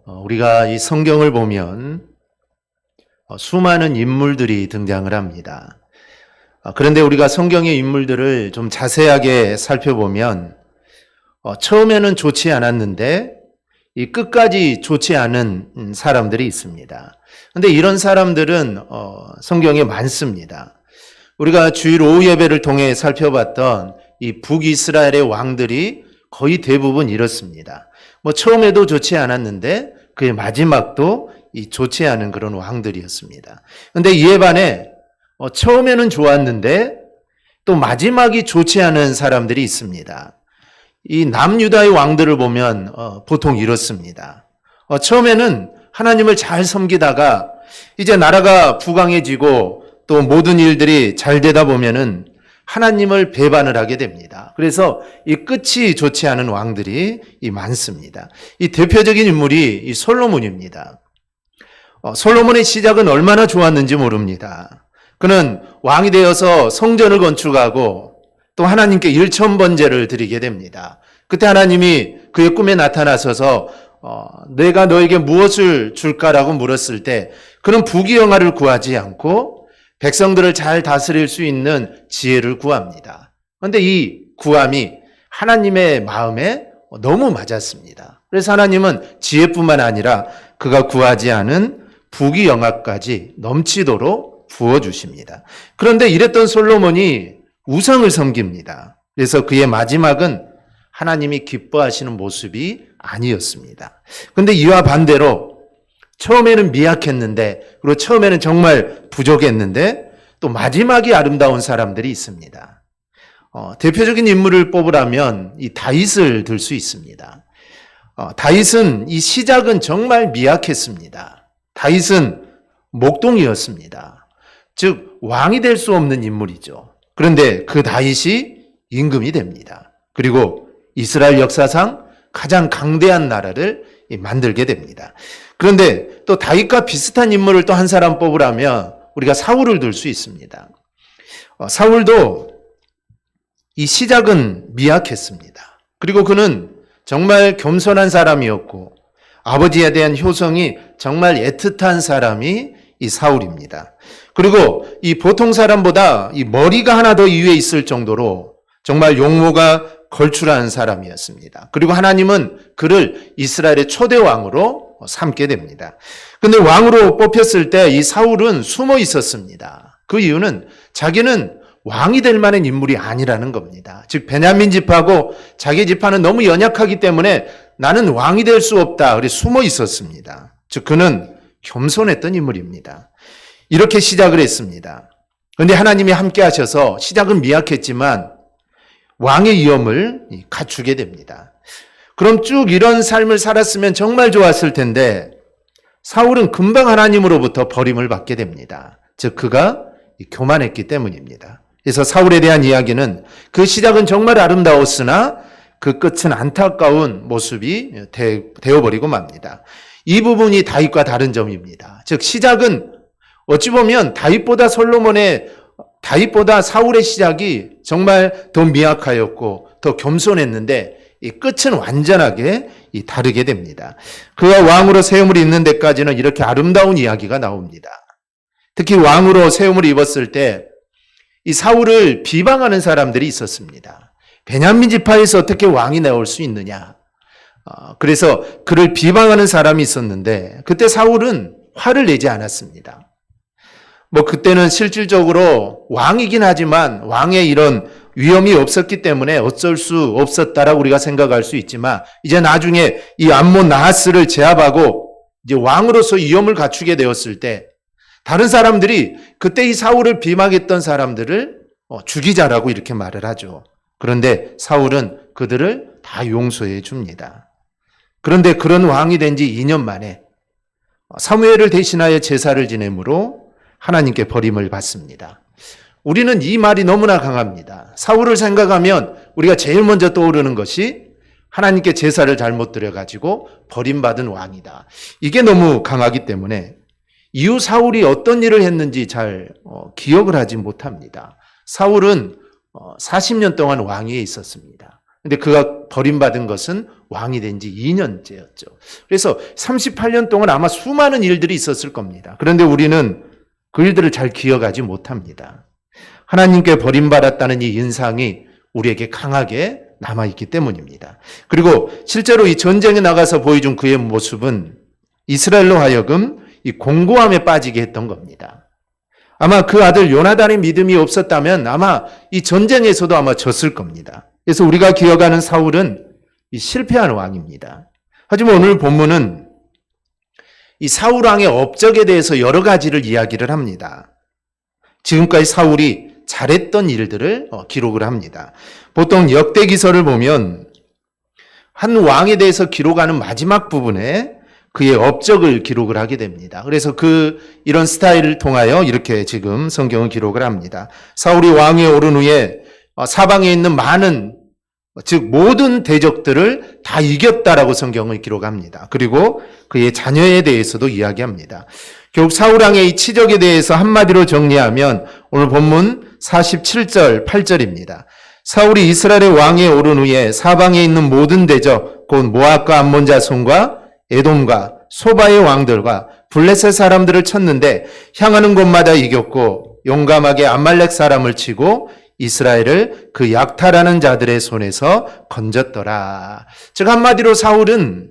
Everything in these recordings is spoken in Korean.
우리가 이 성경을 보면 수많은 인물들이 등장을 합니다. 그런데 우리가 성경의 인물들을 좀 자세하게 살펴보면 처음에는 좋지 않았는데 이 끝까지 좋지 않은 사람들이 있습니다. 그런데 이런 사람들은 성경에 많습니다. 우리가 주일 오후 예배를 통해 살펴봤던 이 북이스라엘의 왕들이 거의 대부분 이렇습니다. 처음에도 좋지 않았는데 그의 마지막도 이 좋지 않은 그런 왕들이었습니다. 그런데 이에 반해 처음에는 좋았는데 또 마지막이 좋지 않은 사람들이 있습니다. 이 남유다의 왕들을 보면 보통 이렇습니다. 처음에는 하나님을 잘 섬기다가 이제 나라가 부강해지고 또 모든 일들이 잘 되다 보면은 하나님을 배반을 하게 됩니다. 그래서 이 끝이 좋지 않은 왕들이 많습니다. 이 대표적인 인물이 이 솔로몬입니다. 솔로몬의 시작은 얼마나 좋았는지 모릅니다. 그는 왕이 되어서 성전을 건축하고 또 하나님께 일천번제를 드리게 됩니다. 그때 하나님이 그의 꿈에 나타나셔서 내가 너에게 무엇을 줄까라고 물었을 때 그는 부귀영화를 구하지 않고 백성들을 잘 다스릴 수 있는 지혜를 구합니다. 그런데 이 구함이 하나님의 마음에 너무 맞았습니다. 그래서 하나님은 지혜뿐만 아니라 그가 구하지 않은 부귀영화까지 넘치도록 부어주십니다. 그런데 이랬던 솔로몬이 우상을 섬깁니다. 그래서 그의 마지막은 하나님이 기뻐하시는 모습이 아니었습니다. 그런데 이와 반대로 처음에는 미약했는데 그리고 처음에는 정말 부족했는데 또 마지막이 아름다운 사람들이 있습니다. 대표적인 인물을 뽑으라면 이 다윗을 들 수 있습니다. 다윗은 이 시작은 정말 미약했습니다. 다윗은 목동이었습니다. 즉 왕이 될 수 없는 인물이죠. 그런데 그 다윗이 임금이 됩니다. 그리고 이스라엘 역사상 가장 강대한 나라를 만들게 됩니다. 그런데 또 다윗과 비슷한 인물을 또 한 사람 뽑으라면 우리가 사울을 들 수 있습니다. 사울도 이 시작은 미약했습니다. 그리고 그는 정말 겸손한 사람이었고 아버지에 대한 효성이 정말 애틋한 사람이 이 사울입니다. 그리고 이 보통 사람보다 이 머리가 하나 더 위에 있을 정도로 정말 용모가 걸출한 사람이었습니다. 그리고 하나님은 그를 이스라엘의 초대 왕으로 삼게 됩니다. 근데 왕으로 뽑혔을 때 이 사울은 숨어 있었습니다. 그 이유는 자기는 왕이 될 만한 인물이 아니라는 겁니다. 즉 베냐민 지파고 자기 지파는 너무 연약하기 때문에 나는 왕이 될 수 없다. 그래서 숨어 있었습니다. 즉 그는 겸손했던 인물입니다. 이렇게 시작을 했습니다. 그런데 하나님이 함께 하셔서 시작은 미약했지만 왕의 위엄을 갖추게 됩니다. 그럼 쭉 이런 삶을 살았으면 정말 좋았을 텐데 사울은 금방 하나님으로부터 버림을 받게 됩니다. 즉 그가 교만했기 때문입니다. 그래서 사울에 대한 이야기는 그 시작은 정말 아름다웠으나 그 끝은 안타까운 모습이 되어버리고 맙니다. 이 부분이 다윗과 다른 점입니다. 즉 시작은 어찌 보면 다윗보다 사울의 시작이 정말 더 미약하였고 더 겸손했는데 이 끝은 완전하게 다르게 됩니다. 그가 왕으로 세움을 입는 데까지는 이렇게 아름다운 이야기가 나옵니다. 특히 왕으로 세움을 입었을 때 이 사울을 비방하는 사람들이 있었습니다. 베냐민 지파에서 어떻게 왕이 나올 수 있느냐. 그래서 그를 비방하는 사람이 있었는데 그때 사울은 화를 내지 않았습니다. 그때는 실질적으로 왕이긴 하지만 왕의 이런 위엄이 없었기 때문에 어쩔 수 없었다라고 우리가 생각할 수 있지만 이제 나중에 이 암몬 나하스를 제압하고 이제 왕으로서 위엄을 갖추게 되었을 때 다른 사람들이 그때 이 사울을 비방했던 사람들을 죽이자라고 이렇게 말을 하죠. 그런데 사울은 그들을 다 용서해 줍니다. 그런데 그런 왕이 된 지 2년 만에 사무엘을 대신하여 제사를 지내므로 하나님께 버림을 받습니다. 우리는 이 말이 너무나 강합니다. 사울을 생각하면 우리가 제일 먼저 떠오르는 것이 하나님께 제사를 잘못 드려가지고 버림받은 왕이다. 이게 너무 강하기 때문에 이후 사울이 어떤 일을 했는지 잘 기억을 하지 못합니다. 사울은 40년 동안 왕위에 있었습니다. 근데 그가 버림받은 것은 왕이 된 지 2년째였죠. 그래서 38년 동안 아마 수많은 일들이 있었을 겁니다. 그런데 우리는 그 일들을 잘 기억하지 못합니다. 하나님께 버림받았다는 이 인상이 우리에게 강하게 남아있기 때문입니다. 그리고 실제로 이 전쟁에 나가서 보여준 그의 모습은 이스라엘로 하여금 이 공고함에 빠지게 했던 겁니다. 아마 그 아들 요나단의 믿음이 없었다면 아마 이 전쟁에서도 아마 졌을 겁니다. 그래서 우리가 기억하는 사울은 이 실패한 왕입니다. 하지만 오늘 본문은 이 사울 왕의 업적에 대해서 여러 가지를 이야기를 합니다. 지금까지 사울이 잘했던 일들을 기록을 합니다. 보통 역대기서를 보면 한 왕에 대해서 기록하는 마지막 부분에 그의 업적을 기록을 하게 됩니다. 그래서 이런 스타일을 통하여 이렇게 지금 성경은 기록을 합니다. 사울이 왕위에 오른 후에 사방에 있는 많은, 즉 모든 대적들을 다 이겼다라고 성경을 기록합니다. 그리고 그의 자녀에 대해서도 이야기합니다. 결국 사울 왕의 이 치적에 대해서 한마디로 정리하면 오늘 본문 47절 8절입니다. 사울이 이스라엘의 왕위에 오른 후에 사방에 있는 모든 대적 곧 모압과 암몬 자손과 에돔과 소바의 왕들과 블레셋 사람들을 쳤는데 향하는 곳마다 이겼고 용감하게 아말렉 사람을 치고 이스라엘을 그 약탈하는 자들의 손에서 건졌더라. 즉 한마디로 사울은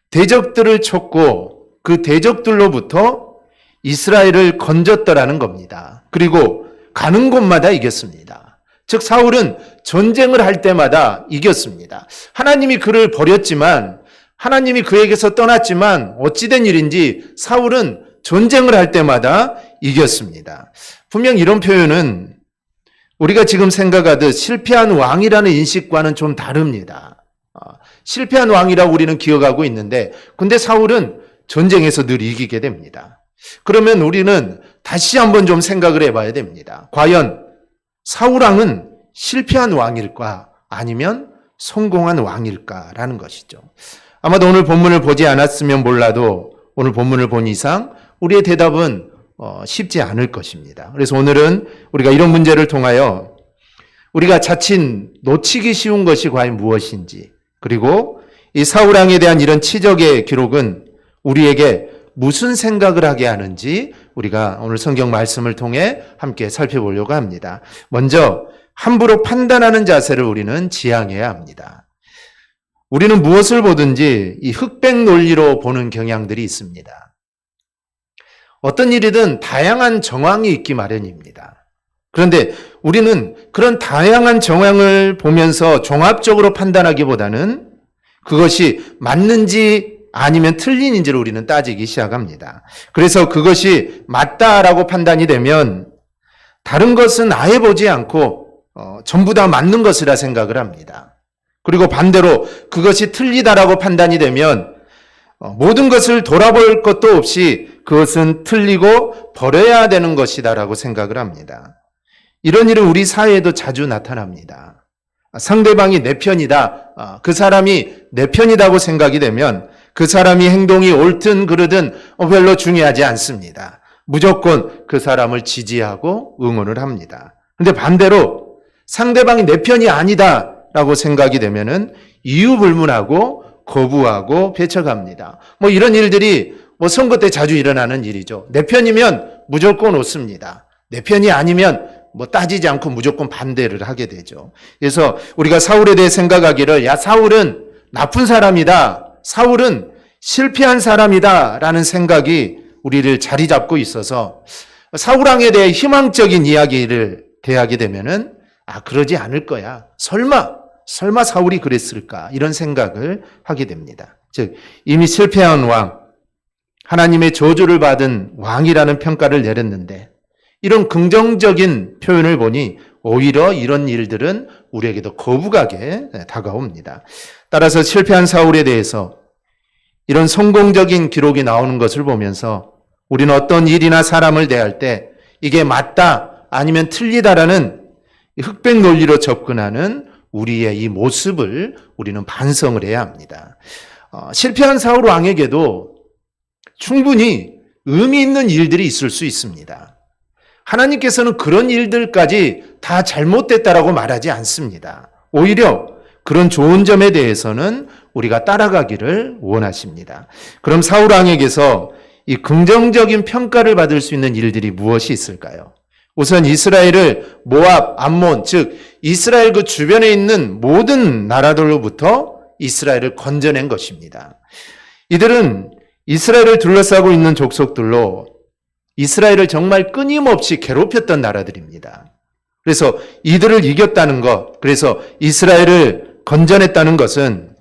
대적들을 쳤고 그 대적들로부터 이스라엘을 건졌더라는 겁니다. 그리고 가는 곳마다 이겼습니다. 즉 사울은 전쟁을 할 때마다 이겼습니다. 하나님이 그를 버렸지만, 하나님이 그에게서 떠났지만 어찌된 일인지 사울은 전쟁을 할 때마다 이겼습니다. 분명 이런 표현은 우리가 지금 생각하듯 실패한 왕이라는 인식과는 좀 다릅니다. 실패한 왕이라고 우리는 기억하고 있는데, 근데 사울은 전쟁에서 늘 이기게 됩니다. 그러면 우리는 다시 한번 좀 생각을 해봐야 됩니다. 과연 사울 왕은 실패한 왕일까 아니면 성공한 왕일까라는 것이죠. 아마도 오늘 본문을 보지 않았으면 몰라도 오늘 본문을 본 이상 우리의 대답은 쉽지 않을 것입니다. 그래서 오늘은 우리가 이런 문제를 통하여 우리가 자칫 놓치기 쉬운 것이 과연 무엇인지, 그리고 이 사울 왕에 대한 이런 치적의 기록은 우리에게 무슨 생각을 하게 하는지 우리가 오늘 성경 말씀을 통해 함께 살펴보려고 합니다. 먼저 함부로 판단하는 자세를 우리는 지향해야 합니다. 우리는 무엇을 보든지 이 흑백 논리로 보는 경향들이 있습니다. 어떤 일이든 다양한 정황이 있기 마련입니다. 그런데 우리는 그런 다양한 정황을 보면서 종합적으로 판단하기보다는 그것이 맞는지 아니면 틀린인지를 우리는 따지기 시작합니다. 그래서 그것이 맞다라고 판단이 되면 다른 것은 아예 보지 않고 전부 다 맞는 것이라 생각을 합니다. 그리고 반대로 그것이 틀리다라고 판단이 되면 모든 것을 돌아볼 것도 없이 그것은 틀리고 버려야 되는 것이다라고 생각을 합니다. 이런 일은 우리 사회에도 자주 나타납니다. 상대방이 내 편이다, 그 사람이 내 편이라고 생각이 되면 그 사람이 행동이 옳든 그르든 별로 중요하지 않습니다. 무조건 그 사람을 지지하고 응원을 합니다. 그런데 반대로 상대방이 내 편이 아니다라고 생각이 되면은 이유 불문하고 거부하고 배척합니다. 이런 일들이 선거 때 자주 일어나는 일이죠. 내 편이면 무조건 옳습니다. 내 편이 아니면 따지지 않고 무조건 반대를 하게 되죠. 그래서 우리가 사울에 대해 생각하기를, 야, 사울은 나쁜 사람이다, 사울은 실패한 사람이다 라는 생각이 우리를 자리 잡고 있어서 사울 왕에 대해 희망적인 이야기를 대하게 되면은 그러지 않을 거야, 설마 사울이 그랬을까, 이런 생각을 하게 됩니다. 즉 이미 실패한 왕, 하나님의 저주를 받은 왕이라는 평가를 내렸는데 이런 긍정적인 표현을 보니 오히려 이런 일들은 우리에게도 거부감에 다가옵니다. 따라서 실패한 사울에 대해서 이런 성공적인 기록이 나오는 것을 보면서 우리는 어떤 일이나 사람을 대할 때 이게 맞다 아니면 틀리다라는 흑백 논리로 접근하는 우리의 이 모습을 우리는 반성을 해야 합니다. 실패한 사울 왕에게도 충분히 의미 있는 일들이 있을 수 있습니다. 하나님께서는 그런 일들까지 다 잘못됐다라고 말하지 않습니다. 오히려 그런 좋은 점에 대해서는 우리가 따라가기를 원하십니다. 그럼 사울 왕에게서 이 긍정적인 평가를 받을 수 있는 일들이 무엇이 있을까요? 우선 이스라엘을 모압, 암몬, 즉 이스라엘 그 주변에 있는 모든 나라들로부터 이스라엘을 건져낸 것입니다. 이들은 이스라엘을 둘러싸고 있는 족속들로 이스라엘을 정말 끊임없이 괴롭혔던 나라들입니다. 그래서 이들을 이겼다는 것, 그래서 이스라엘을 건져냈다는 것은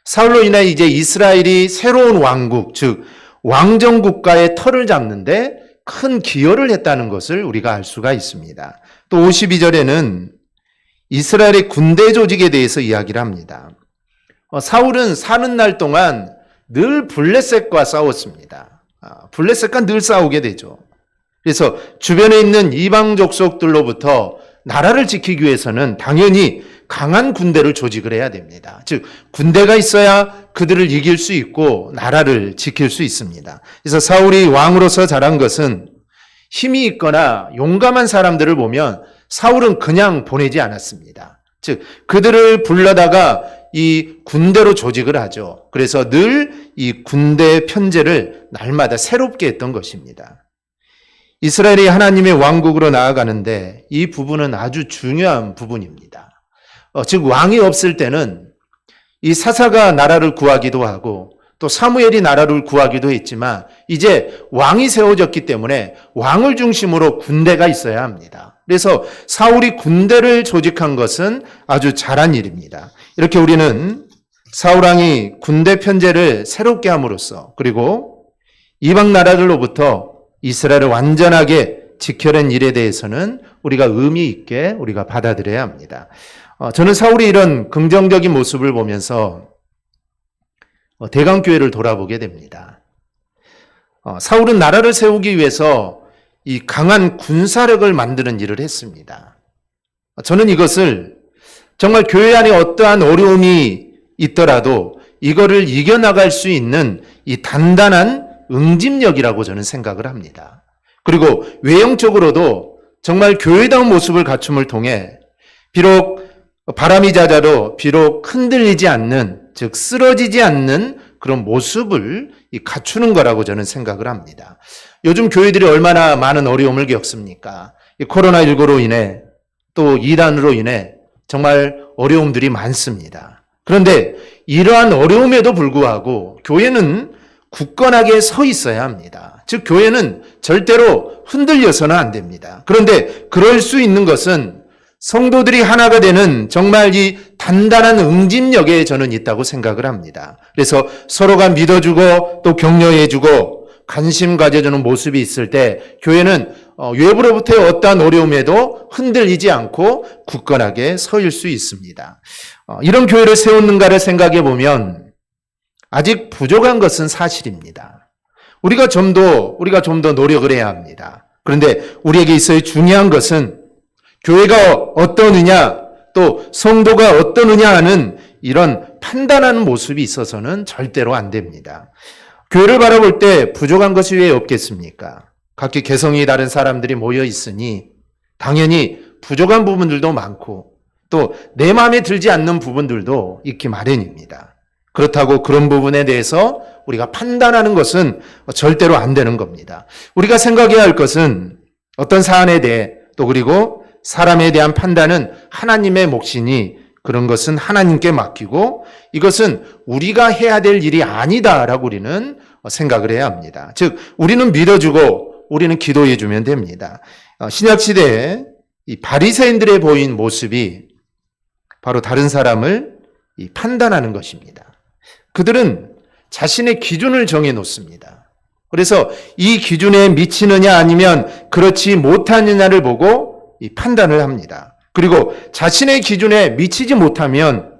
사울로 인해 이제 이스라엘이 새로운 왕국, 즉 왕정 국가의 털을 잡는데 큰 기여를 했다는 것을 우리가 알 수가 있습니다. 또 52절에는 이스라엘의 군대 조직에 대해서 이야기를 합니다. 사울은 사는 날 동안 늘 블레셋과 싸웠습니다. 블레셋과 늘 싸우게 되죠. 그래서 주변에 있는 이방 족속들로부터 나라를 지키기 위해서는 당연히 강한 군대를 조직을 해야 됩니다. 즉 군대가 있어야 그들을 이길 수 있고 나라를 지킬 수 있습니다. 그래서 사울이 왕으로서 잘한 것은 힘이 있거나 용감한 사람들을 보면 사울은 그냥 보내지 않았습니다. 즉 그들을 불러다가 이 군대로 조직을 하죠. 그래서 늘 이 군대 편제를 날마다 새롭게 했던 것입니다. 이스라엘이 하나님의 왕국으로 나아가는데 이 부분은 아주 중요한 부분입니다. 즉 왕이 없을 때는 이 사사가 나라를 구하기도 하고 또 사무엘이 나라를 구하기도 했지만 이제 왕이 세워졌기 때문에 왕을 중심으로 군대가 있어야 합니다. 그래서 사울이 군대를 조직한 것은 아주 잘한 일입니다. 이렇게 우리는 사울 왕이 군대 편제를 새롭게 함으로써 그리고 이방 나라들로부터 이스라엘을 완전하게 지켜낸 일에 대해서는 우리가 의미 있게 우리가 받아들여야 합니다. 저는 사울이 이런 긍정적인 모습을 보면서 대강교회를 돌아보게 됩니다. 사울은 나라를 세우기 위해서 이 강한 군사력을 만드는 일을 했습니다. 저는 이것을 정말 교회 안에 어떠한 어려움이 있더라도 이거를 이겨나갈 수 있는 이 단단한 응집력이라고 저는 생각을 합니다. 그리고 외형적으로도 정말 교회다운 모습을 갖춤을 통해 비록 바람이 잦아도 비록 흔들리지 않는, 즉 쓰러지지 않는 그런 모습을 갖추는 거라고 저는 생각을 합니다. 요즘 교회들이 얼마나 많은 어려움을 겪습니까? 코로나19로 인해 또 이단으로 인해 정말 어려움들이 많습니다. 그런데 이러한 어려움에도 불구하고 교회는 굳건하게 서 있어야 합니다. 즉 교회는 절대로 흔들려서는 안 됩니다. 그런데 그럴 수 있는 것은 성도들이 하나가 되는 정말 이 단단한 응집력에 저는 있다고 생각을 합니다. 그래서 서로가 믿어주고 또 격려해주고 관심 가져주는 모습이 있을 때 교회는 외부로부터의 어떠한 어려움에도 흔들리지 않고 굳건하게 서일 수 있습니다. 이런 교회를 세웠는가를 생각해 보면 아직 부족한 것은 사실입니다. 우리가 좀 더 노력을 해야 합니다. 그런데 우리에게 있어야 중요한 것은 교회가 어떠느냐 또 성도가 어떠느냐 하는 이런 판단하는 모습이 있어서는 절대로 안 됩니다. 교회를 바라볼 때 부족한 것이 왜 없겠습니까? 각기 개성이 다른 사람들이 모여 있으니 당연히 부족한 부분들도 많고 또 내 마음에 들지 않는 부분들도 있기 마련입니다. 그렇다고 그런 부분에 대해서 우리가 판단하는 것은 절대로 안 되는 겁니다. 우리가 생각해야 할 것은 어떤 사안에 대해 또 그리고 사람에 대한 판단은 하나님의 몫이니 그런 것은 하나님께 맡기고 이것은 우리가 해야 될 일이 아니다라고 우리는 생각을 해야 합니다. 즉 우리는 믿어주고 우리는 기도해주면 됩니다. 신약시대에 이 바리새인들의 보인 모습이 바로 다른 사람을 판단하는 것입니다. 그들은 자신의 기준을 정해 놓습니다. 그래서 이 기준에 미치느냐 아니면 그렇지 못하느냐를 보고 판단을 합니다. 그리고 자신의 기준에 미치지 못하면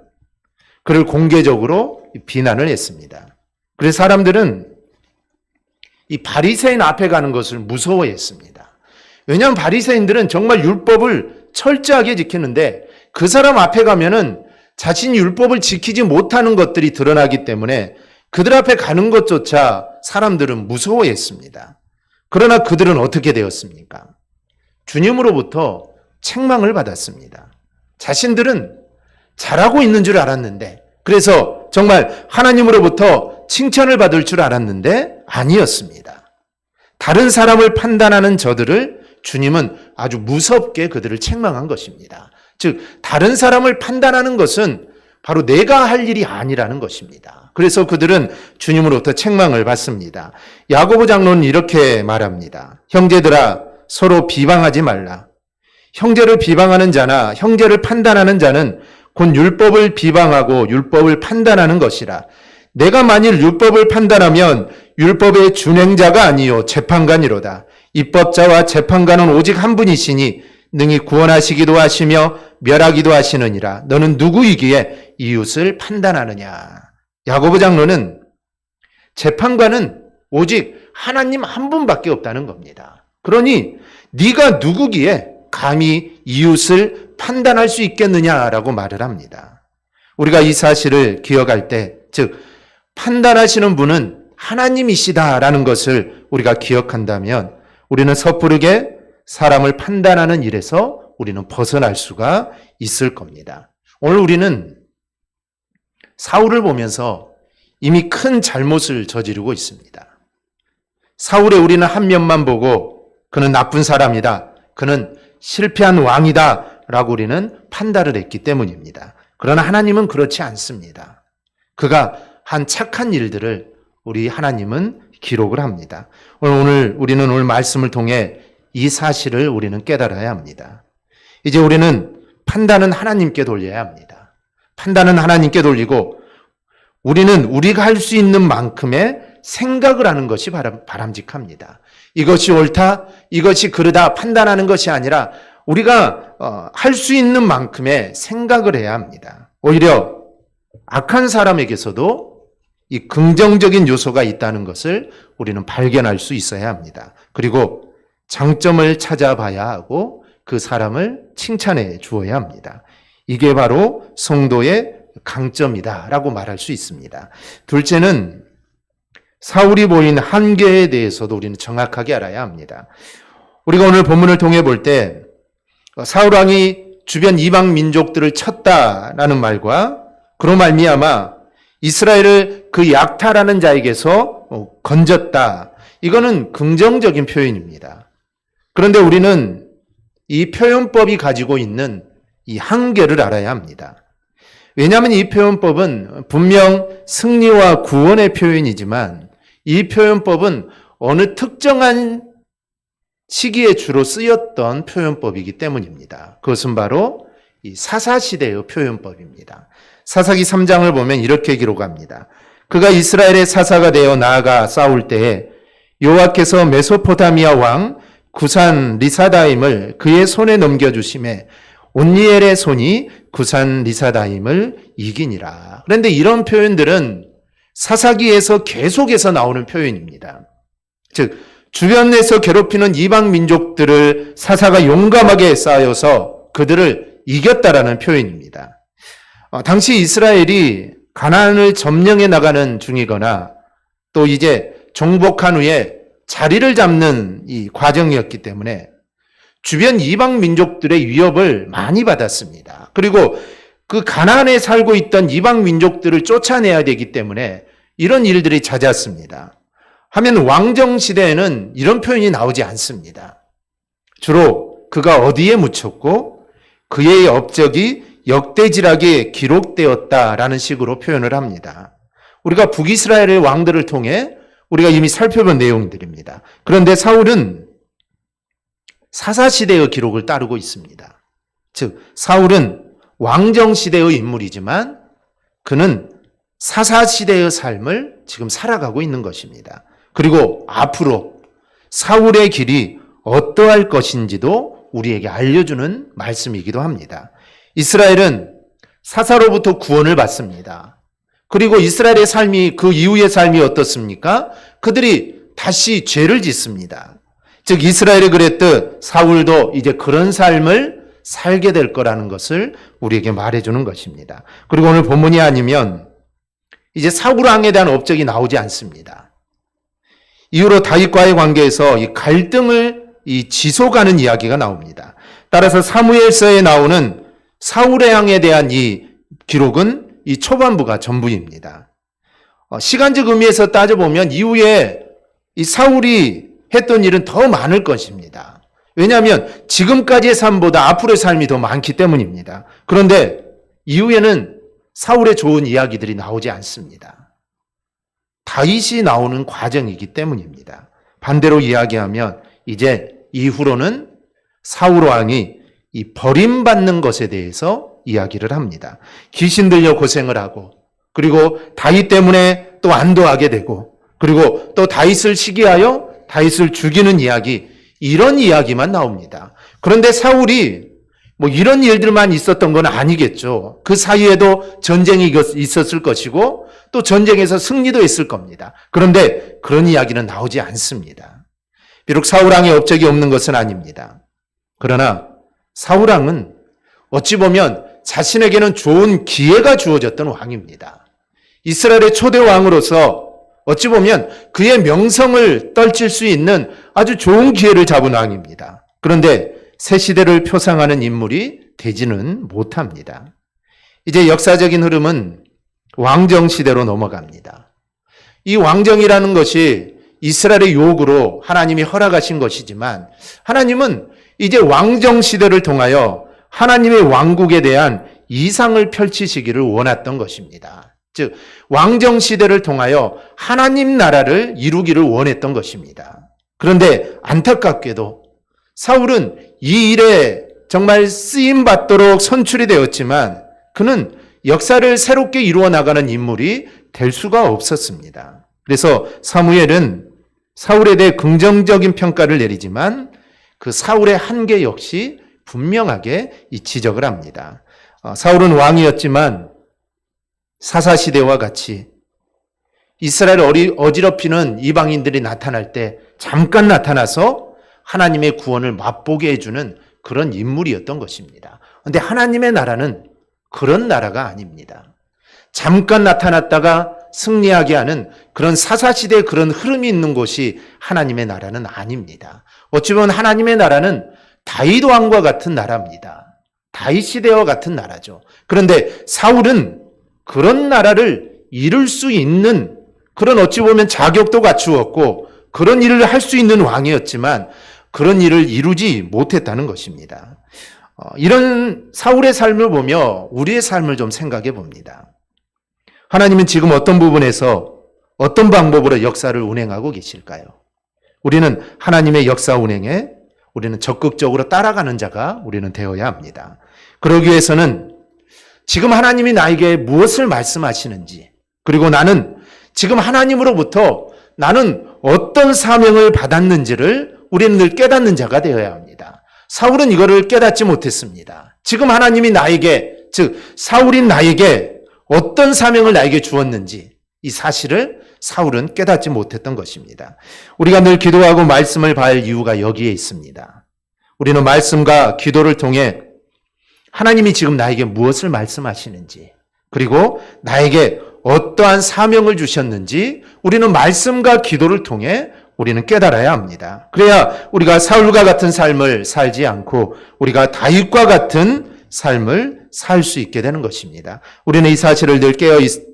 그를 공개적으로 비난을 했습니다. 그래서 사람들은 이 바리새인 앞에 가는 것을 무서워했습니다. 왜냐하면 바리새인들은 정말 율법을 철저하게 지키는데 그 사람 앞에 가면은 자신이 율법을 지키지 못하는 것들이 드러나기 때문에 그들 앞에 가는 것조차 사람들은 무서워했습니다. 그러나 그들은 어떻게 되었습니까? 주님으로부터 책망을 받았습니다. 자신들은 잘하고 있는 줄 알았는데 그래서 정말 하나님으로부터 칭찬을 받을 줄 알았는데 아니었습니다. 다른 사람을 판단하는 저들을 주님은 아주 무섭게 그들을 책망한 것입니다. 즉 다른 사람을 판단하는 것은 바로 내가 할 일이 아니라는 것입니다. 그래서 그들은 주님으로부터 책망을 받습니다. 야고보 장로는 이렇게 말합니다. 형제들아 서로 비방하지 말라. 형제를 비방하는 자나 형제를 판단하는 자는 곧 율법을 비방하고 율법을 판단하는 것이라. 내가 만일 율법을 판단하면 율법의 준행자가 아니요 재판관이로다. 입법자와 재판관은 오직 한 분이시니 능히 구원하시기도 하시며 멸하기도 하시느니라. 너는 누구이기에 이웃을 판단하느냐. 야고보 장로는 재판관은 오직 하나님 한 분밖에 없다는 겁니다. 그러니 네가 누구기에 감히 이웃을 판단할 수 있겠느냐라고 말을 합니다. 우리가 이 사실을 기억할 때, 즉 판단하시는 분은 하나님이시다라는 것을 우리가 기억한다면 우리는 섣부르게 사람을 판단하는 일에서 우리는 벗어날 수가 있을 겁니다. 오늘 우리는 사울을 보면서 이미 큰 잘못을 저지르고 있습니다. 사울의 우리는 한 면만 보고 그는 나쁜 사람이다, 그는 실패한 왕이다 라고 우리는 판단을 했기 때문입니다. 그러나 하나님은 그렇지 않습니다. 그가 한 착한 일들을 우리 하나님은 기록을 합니다. 오늘 우리는 오늘 말씀을 통해 이 사실을 우리는 깨달아야 합니다. 이제 우리는 판단은 하나님께 돌려야 합니다. 판단은 하나님께 돌리고 우리는 우리가 할 수 있는 만큼의 생각을 하는 것이 바람직합니다. 이것이 옳다, 이것이 그르다 판단하는 것이 아니라 우리가 할 수 있는 만큼의 생각을 해야 합니다. 오히려 악한 사람에게서도 이 긍정적인 요소가 있다는 것을 우리는 발견할 수 있어야 합니다. 그리고 장점을 찾아봐야 하고 그 사람을 칭찬해 주어야 합니다. 이게 바로 성도의 강점이다라고 말할 수 있습니다. 둘째는 사울이 보인 한계에 대해서도 우리는 정확하게 알아야 합니다. 우리가 오늘 본문을 통해 볼 때 사울 왕이 주변 이방 민족들을 쳤다라는 말과 그로 말미암아 이스라엘을 그 약탈하는 자에게서 건졌다. 이거는 긍정적인 표현입니다. 그런데 우리는 이 표현법이 가지고 있는 이 한계를 알아야 합니다. 왜냐하면 이 표현법은 분명 승리와 구원의 표현이지만 이 표현법은 어느 특정한 시기에 주로 쓰였던 표현법이기 때문입니다. 그것은 바로 이 사사시대의 표현법입니다. 사사기 3장을 보면 이렇게 기록합니다. 그가 이스라엘의 사사가 되어 나아가 싸울 때에 여호와께서 메소포타미아 왕 구산 리사다임을 그의 손에 넘겨주심에 온니엘의 손이 구산 리사다임을 이기니라. 그런데 이런 표현들은 사사기에서 계속해서 나오는 표현입니다. 즉 주변에서 괴롭히는 이방 민족들을 사사가 용감하게 싸워서 그들을 이겼다라는 표현입니다. 당시 이스라엘이 가나안을 점령해 나가는 중이거나 또 이제 정복한 후에 자리를 잡는 이 과정이었기 때문에 주변 이방 민족들의 위협을 많이 받았습니다. 그리고 그 가나안에 살고 있던 이방 민족들을 쫓아내야 되기 때문에 이런 일들이 잦았습니다. 하면 왕정 시대에는 이런 표현이 나오지 않습니다. 주로 그가 어디에 묻혔고 그의 업적이 역대지락에 기록되었다라는 식으로 표현을 합니다. 우리가 북이스라엘의 왕들을 통해 우리가 이미 살펴본 내용들입니다. 그런데 사울은 사사시대의 기록을 따르고 있습니다. 즉 사울은 왕정시대의 인물이지만 그는 사사시대의 삶을 지금 살아가고 있는 것입니다. 그리고 앞으로 사울의 길이 어떠할 것인지도 우리에게 알려주는 말씀이기도 합니다. 이스라엘은 사사로부터 구원을 받습니다. 그리고 이스라엘의 삶이 그 이후의 삶이 어떻습니까? 그들이 다시 죄를 짓습니다. 즉 이스라엘이 그랬듯 사울도 이제 그런 삶을 살게 될 거라는 것을 우리에게 말해주는 것입니다. 그리고 오늘 본문이 아니면 이제 사울 왕에 대한 업적이 나오지 않습니다. 이후로 다윗과의 관계에서 이 갈등을 지속하는 이야기가 나옵니다. 따라서 사무엘서에 나오는 사울의 왕에 대한 이 기록은 이 초반부가 전부입니다. 시간적 의미에서 따져보면 이후에 이 사울이 했던 일은 더 많을 것입니다. 왜냐하면 지금까지의 삶보다 앞으로의 삶이 더 많기 때문입니다. 그런데 이후에는 사울의 좋은 이야기들이 나오지 않습니다. 다윗이 나오는 과정이기 때문입니다. 반대로 이야기하면 이제 이후로는 사울 왕이 이 버림받는 것에 대해서 이야기를 합니다. 귀신 들려 고생을 하고, 그리고 다윗 때문에 또 안도하게 되고, 그리고 또 다윗을 시기하여 다윗을 죽이는 이야기, 이런 이야기만 나옵니다. 그런데 사울이 뭐 이런 일들만 있었던 건 아니겠죠. 그 사이에도 전쟁이 있었을 것이고 또 전쟁에서 승리도 있을 겁니다. 그런데 그런 이야기는 나오지 않습니다. 비록 사울왕의 업적이 없는 것은 아닙니다. 그러나 사울왕은 어찌 보면 자신에게는 좋은 기회가 주어졌던 왕입니다. 이스라엘의 초대 왕으로서 어찌 보면 그의 명성을 떨칠 수 있는 아주 좋은 기회를 잡은 왕입니다. 그런데 새 시대를 표상하는 인물이 되지는 못합니다. 이제 역사적인 흐름은 왕정 시대로 넘어갑니다. 이 왕정이라는 것이 이스라엘의 요구로 하나님이 허락하신 것이지만 하나님은 이제 왕정 시대를 통하여 하나님의 왕국에 대한 이상을 펼치시기를 원했던 것입니다. 즉 왕정 시대를 통하여 하나님 나라를 이루기를 원했던 것입니다. 그런데 안타깝게도 사울은 이 일에 정말 쓰임받도록 선출이 되었지만 그는 역사를 새롭게 이루어 나가는 인물이 될 수가 없었습니다. 그래서 사무엘은 사울에 대해 긍정적인 평가를 내리지만 그 사울의 한계 역시 분명하게 지적을 합니다. 사울은 왕이었지만 사사시대와 같이 이스라엘을 어지럽히는 이방인들이 나타날 때 잠깐 나타나서 하나님의 구원을 맛보게 해주는 그런 인물이었던 것입니다. 그런데 하나님의 나라는 그런 나라가 아닙니다. 잠깐 나타났다가 승리하게 하는 그런 사사시대의 그런 흐름이 있는 곳이 하나님의 나라는 아닙니다. 어찌 보면 하나님의 나라는 다윗 왕과 같은 나라입니다. 다윗 시대와 같은 나라죠. 그런데 사울은 그런 나라를 이룰 수 있는 그런 어찌 보면 자격도 갖추었고 그런 일을 할 수 있는 왕이었지만 그런 일을 이루지 못했다는 것입니다. 이런 사울의 삶을 보며 우리의 삶을 좀 생각해 봅니다. 하나님은 지금 어떤 부분에서 어떤 방법으로 역사를 운행하고 계실까요? 우리는 하나님의 역사 운행에 우리는 적극적으로 따라가는 자가 우리는 되어야 합니다. 그러기 위해서는 지금 하나님이 나에게 무엇을 말씀하시는지, 그리고 나는 지금 하나님으로부터 나는 어떤 사명을 받았는지를 우리는 늘 깨닫는 자가 되어야 합니다. 사울은 이거를 깨닫지 못했습니다. 지금 하나님이 나에게, 즉 사울인 나에게 어떤 사명을 나에게 주었는지 이 사실을 사울은 깨닫지 못했던 것입니다. 우리가 늘 기도하고 말씀을 봐야 할 이유가 여기에 있습니다. 우리는 말씀과 기도를 통해 하나님이 지금 나에게 무엇을 말씀하시는지, 그리고 나에게 어떠한 사명을 주셨는지 우리는 말씀과 기도를 통해 우리는 깨달아야 합니다. 그래야 우리가 사울과 같은 삶을 살지 않고 우리가 다윗과 같은 삶을 살 수 있게 되는 것입니다. 우리는 이 사실을 늘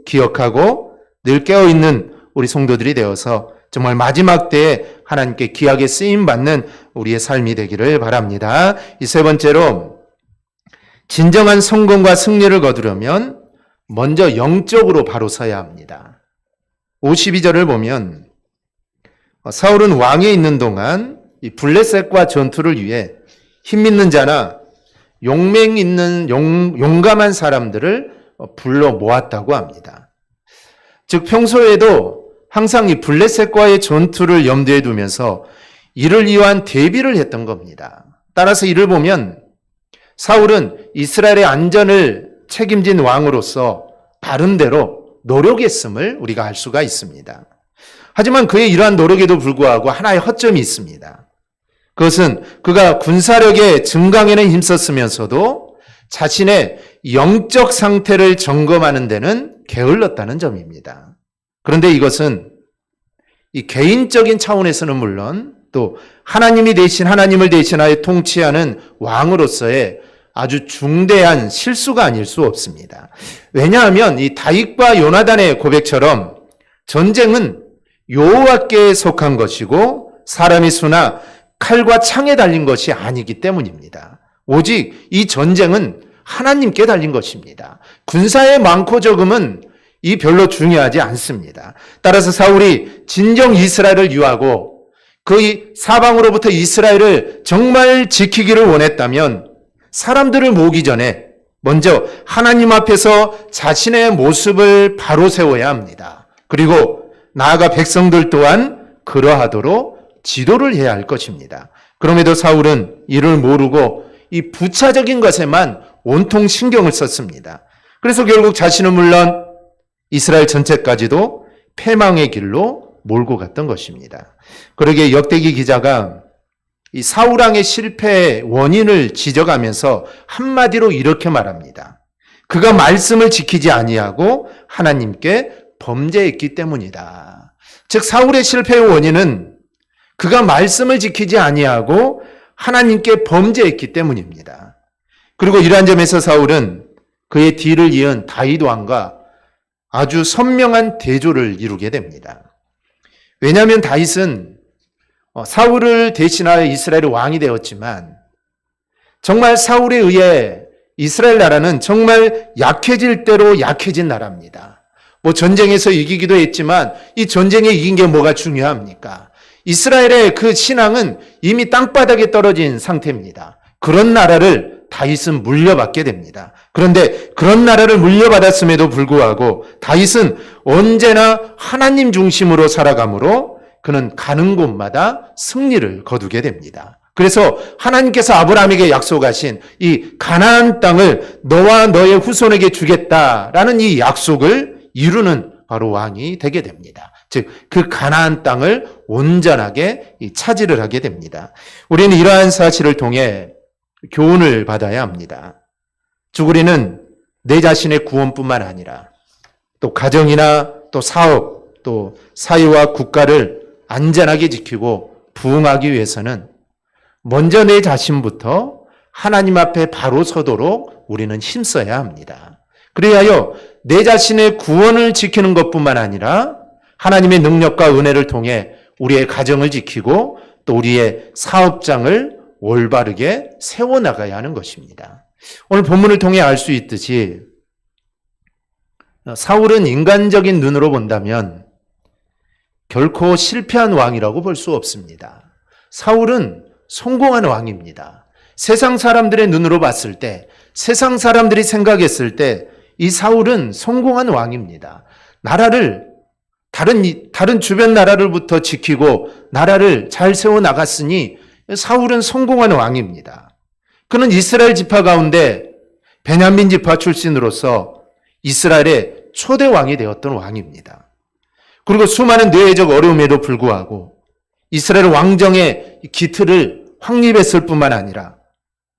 기억하고 늘 깨어있는 우리 성도들이 되어서 정말 마지막 때에 하나님께 귀하게 쓰임받는 우리의 삶이 되기를 바랍니다. 이 세 번째로 진정한 성공과 승리를 거두려면 먼저 영적으로 바로 서야 합니다. 52절을 보면 사울은 왕에 있는 동안 이 블레셋과 전투를 위해 힘있는 자나 용맹 있는 용감한 사람들을 불러 모았다고 합니다. 즉 평소에도 항상 이 블레셋과의 전투를 염두에 두면서 이를 위한 대비를 했던 겁니다. 따라서 이를 보면 사울은 이스라엘의 안전을 책임진 왕으로서 바른대로 노력했음을 우리가 알 수가 있습니다. 하지만 그의 이러한 노력에도 불구하고 하나의 허점이 있습니다. 그것은 그가 군사력의 증강에는 힘썼으면서도 자신의 영적 상태를 점검하는 데는 게을렀다는 점입니다. 그런데 이것은 이 개인적인 차원에서는 물론 또 하나님을 대신하여 통치하는 왕으로서의 아주 중대한 실수가 아닐 수 없습니다. 왜냐하면 이 다윗과 요나단의 고백처럼 전쟁은 여호와께 속한 것이고 사람의 수나 칼과 창에 달린 것이 아니기 때문입니다. 오직 이 전쟁은 하나님께 달린 것입니다. 군사의 많고 적음은 이 별로 중요하지 않습니다. 따라서 사울이 진정 이스라엘을 유하고 그 사방으로부터 이스라엘을 정말 지키기를 원했다면 사람들을 모으기 전에 먼저 하나님 앞에서 자신의 모습을 바로 세워야 합니다. 그리고 나아가 백성들 또한 그러하도록 지도를 해야 할 것입니다. 그럼에도 사울은 이를 모르고 이 부차적인 것에만 온통 신경을 썼습니다. 그래서 결국 자신은 물론 이스라엘 전체까지도 패망의 길로 몰고 갔던 것입니다. 그러기에 역대기 기자가 이 사울왕의 실패의 원인을 지적하면서 한마디로 이렇게 말합니다. 그가 말씀을 지키지 아니하고 하나님께 범죄했기 때문이다. 즉 사울의 실패의 원인은 그가 말씀을 지키지 아니하고 하나님께 범죄했기 때문입니다. 그리고 이러한 점에서 사울은 그의 뒤를 이은 다윗 왕과 아주 선명한 대조를 이루게 됩니다. 왜냐하면 다윗은 사울을 대신하여 이스라엘의 왕이 되었지만 정말 사울에 의해 이스라엘 나라는 정말 약해질 대로 약해진 나라입니다. 전쟁에서 이기기도 했지만 이 전쟁에 이긴 게 뭐가 중요합니까? 이스라엘의 그 신앙은 이미 땅바닥에 떨어진 상태입니다. 그런 나라를 다윗은 물려받게 됩니다. 그런데 그런 나라를 물려받았음에도 불구하고 다윗은 언제나 하나님 중심으로 살아가므로 그는 가는 곳마다 승리를 거두게 됩니다. 그래서 하나님께서 아브라함에게 약속하신 이 가나안 땅을 너와 너의 후손에게 주겠다라는 이 약속을 이루는 바로 왕이 되게 됩니다. 즉 그 가나안 땅을 온전하게 차지를 하게 됩니다. 우리는 이러한 사실을 통해 교훈을 받아야 합니다. 즉 우리는 내 자신의 구원뿐만 아니라 또 가정이나 또 사업 또 사회와 국가를 안전하게 지키고 부흥하기 위해서는 먼저 내 자신부터 하나님 앞에 바로 서도록 우리는 힘써야 합니다. 그래야여 내 자신의 구원을 지키는 것뿐만 아니라 하나님의 능력과 은혜를 통해 우리의 가정을 지키고 또 우리의 사업장을 올바르게 세워나가야 하는 것입니다. 오늘 본문을 통해 알 수 있듯이 사울은 인간적인 눈으로 본다면 결코 실패한 왕이라고 볼 수 없습니다. 사울은 성공한 왕입니다. 세상 사람들의 눈으로 봤을 때, 세상 사람들이 생각했을 때 이 사울은 성공한 왕입니다. 나라를 다른 주변 나라를부터 지키고 나라를 잘 세워나갔으니 사울은 성공한 왕입니다. 그는 이스라엘 지파 가운데 베냐민 지파 출신으로서 이스라엘의 초대 왕이 되었던 왕입니다. 그리고 수많은 뇌회적 어려움에도 불구하고 이스라엘 왕정의 기틀을 확립했을 뿐만 아니라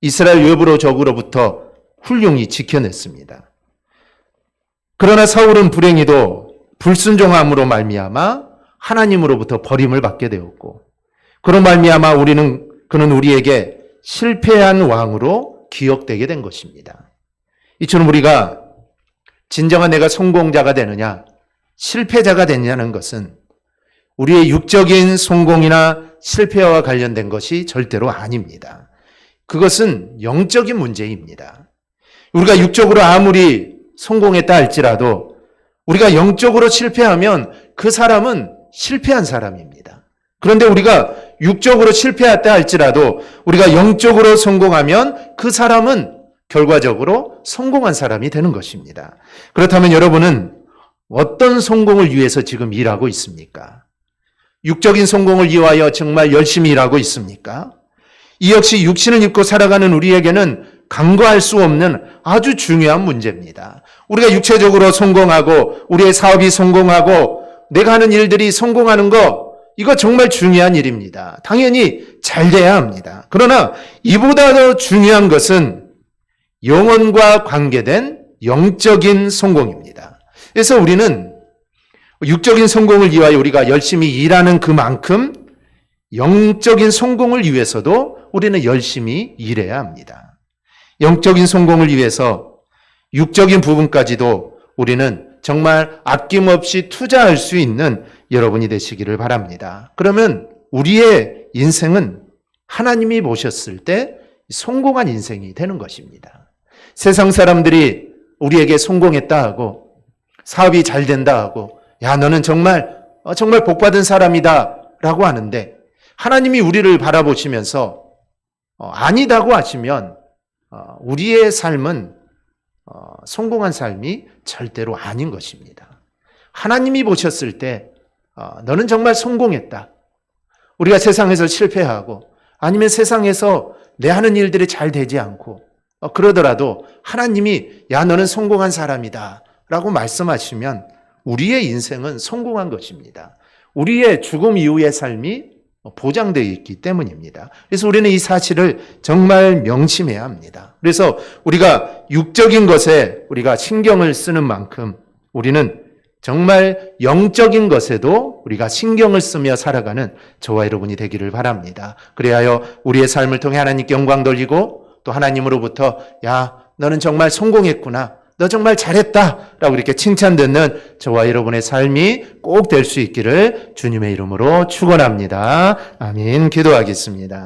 이스라엘 외부로 적으로부터 훌륭히 지켜냈습니다. 그러나 사울은 불행히도 불순종함으로 말미암아 하나님으로부터 버림을 받게 되었고 그로 말미암아 그는 우리에게 실패한 왕으로 기억되게 된 것입니다. 이처럼 우리가 진정한 내가 성공자가 되느냐 실패자가 되느냐는 것은 우리의 육적인 성공이나 실패와 관련된 것이 절대로 아닙니다. 그것은 영적인 문제입니다. 우리가 육적으로 아무리 성공했다 할지라도 우리가 영적으로 실패하면 그 사람은 실패한 사람입니다. 그런데 우리가 육적으로 실패했다 할지라도 우리가 영적으로 성공하면 그 사람은 결과적으로 성공한 사람이 되는 것입니다. 그렇다면 여러분은 어떤 성공을 위해서 지금 일하고 있습니까? 육적인 성공을 위하여 정말 열심히 일하고 있습니까? 이 역시 육신을 입고 살아가는 우리에게는 간과할 수 없는 아주 중요한 문제입니다. 우리가 육체적으로 성공하고 우리의 사업이 성공하고 내가 하는 일들이 성공하는 거 이거 정말 중요한 일입니다. 당연히 잘 돼야 합니다. 그러나 이보다 더 중요한 것은 영혼과 관계된 영적인 성공입니다. 그래서 우리는 육적인 성공을 위하여 우리가 열심히 일하는 그만큼 영적인 성공을 위해서도 우리는 열심히 일해야 합니다. 영적인 성공을 위해서 육적인 부분까지도 우리는 정말 아낌없이 투자할 수 있는 여러분이 되시기를 바랍니다. 그러면 우리의 인생은 하나님이 보셨을 때 성공한 인생이 되는 것입니다. 세상 사람들이 우리에게 성공했다 하고 사업이 잘 된다 하고 야 너는 정말 복받은 사람이다 라고 하는데 하나님이 우리를 바라보시면서 아니다고 하시면 우리의 삶은 성공한 삶이 절대로 아닌 것입니다. 하나님이 보셨을 때 너는 정말 성공했다. 우리가 세상에서 실패하고 아니면 세상에서 내 하는 일들이 잘 되지 않고 그러더라도 하나님이 야 너는 성공한 사람이다 라고 말씀하시면 우리의 인생은 성공한 것입니다. 우리의 죽음 이후의 삶이 보장되어 있기 때문입니다. 그래서 우리는 이 사실을 정말 명심해야 합니다. 그래서 우리가 육적인 것에 우리가 신경을 쓰는 만큼 우리는 정말 영적인 것에도 우리가 신경을 쓰며 살아가는 저와 여러분이 되기를 바랍니다. 그래야 우리의 삶을 통해 하나님께 영광 돌리고 또 하나님으로부터 야 너는 정말 성공했구나. 너 정말 잘했다 라고 이렇게 칭찬듣는 저와 여러분의 삶이 꼭 될 수 있기를 주님의 이름으로 축원합니다. 아멘. 기도하겠습니다.